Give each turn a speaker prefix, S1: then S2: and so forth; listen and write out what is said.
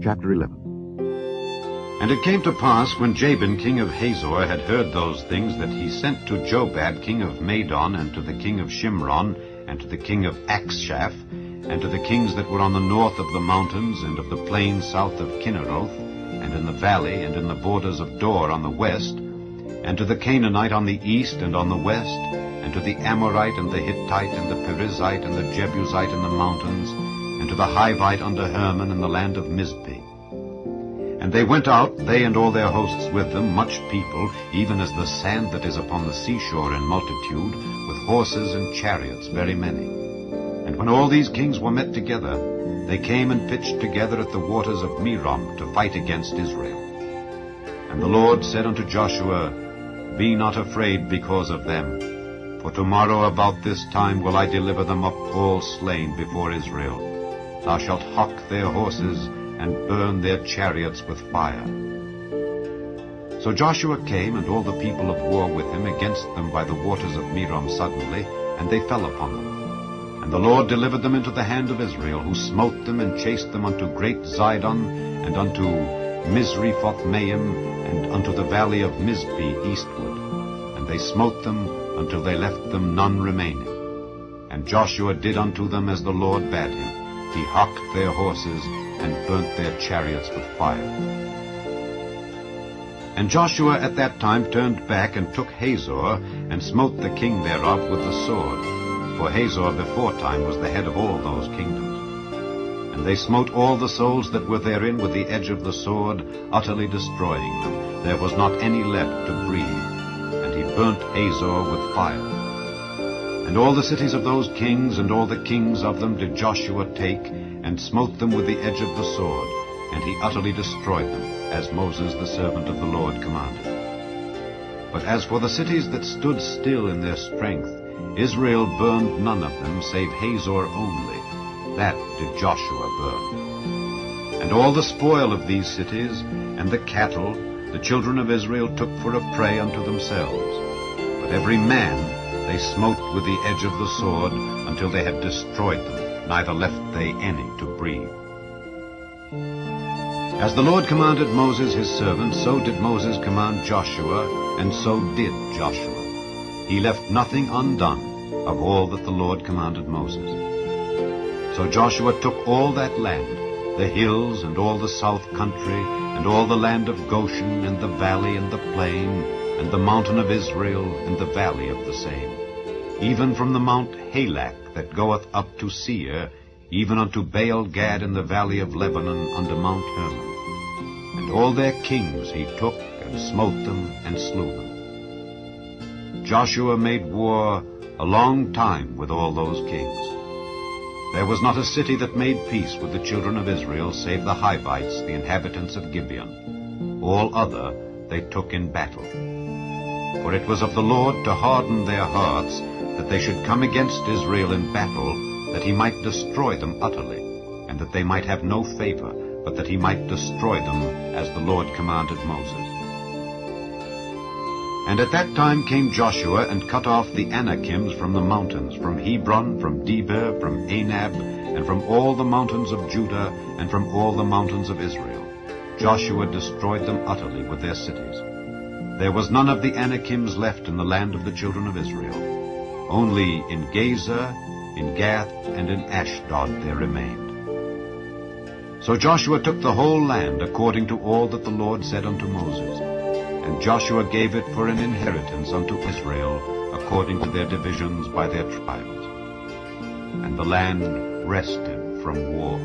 S1: Chapter 11.
S2: And it came to pass, when Jabin king of Hazor had heard those things, that he sent to Jobab king of Madon, and to the king of Shimron, and to the king of Akshaph, and to the kings that were on the north of the mountains, and of the plain south of Kinneroth, and in the valley, and in the borders of Dor on the west, and to the Canaanite on the east and on the west, and to the Amorite and the Hittite and the Perizzite and the Jebusite in the mountains, and to the Hivite under Hermon in the land of Mizpeh. And they went out, they and all their hosts with them, much people, even as the sand that is upon the seashore in multitude, with horses and chariots very many. And when all these kings were met together, they came and pitched together at the waters of Merom to fight against Israel. And the Lord said unto Joshua, Be not afraid because of them, for tomorrow about this time will I deliver them up all slain before Israel. Thou shalt hock their horses, and burn their chariots with fire. So Joshua came, and all the people of war with him, against them by the waters of Merom suddenly, and they fell upon them. And the Lord delivered them into the hand of Israel, who smote them and chased them unto great Zidon, and unto Misrephothmaim, and unto the valley of Mizpeh eastward. And they smote them until they left them none remaining. And Joshua did unto them as the Lord bade him. He hocked their horses, and burnt their chariots with fire. And Joshua at that time turned back, and took Hazor, and smote the king thereof with the sword. For Hazor beforetime was the head of all those kingdoms. And they smote all the souls that were therein with the edge of the sword, utterly destroying them. There was not any left to breathe. And he burnt Hazor with fire. And all the cities of those kings, and all the kings of them, did Joshua take, and smote them with the edge of the sword, and he utterly destroyed them, as Moses the servant of the Lord commanded. But as for the cities that stood still in their strength, Israel burned none of them, save Hazor only. That did Joshua burn. And all the spoil of these cities, and the cattle, the children of Israel took for a prey unto themselves. But every man they smote with the edge of the sword, until they had destroyed them, neither left they any to breathe. As the Lord commanded Moses his servant, so did Moses command Joshua, and so did Joshua. He left nothing undone of all that the Lord commanded Moses. So Joshua took all that land, the hills, and all the south country, and all the land of Goshen, and the valley, and the plain, and the mountain of Israel, and the valley of the same, even from the mount Halak that goeth up to Seir, even unto Baal-Gad in the valley of Lebanon under Mount Hermon. And all their kings he took, and smote them, and slew them. Joshua made war a long time with all those kings. There was not a city that made peace with the children of Israel, save the Hivites, the inhabitants of Gibeon. All other they took in battle. For it was of the Lord to harden their hearts, that they should come against Israel in battle, that he might destroy them utterly, and that they might have no favor, but that he might destroy them, as the Lord commanded Moses. And at that time came Joshua, and cut off the Anakims from the mountains, from Hebron, from Debir, from Anab, and from all the mountains of Judah, and from all the mountains of Israel. Joshua destroyed them utterly with their cities. There was none of the Anakims left in the land of the children of Israel. Only in Gazer, in Gath, and in Ashdod there remained. So Joshua took the whole land according to all that the Lord said unto Moses. And Joshua gave it for an inheritance unto Israel, according to their divisions by their tribes. And the land rested from war.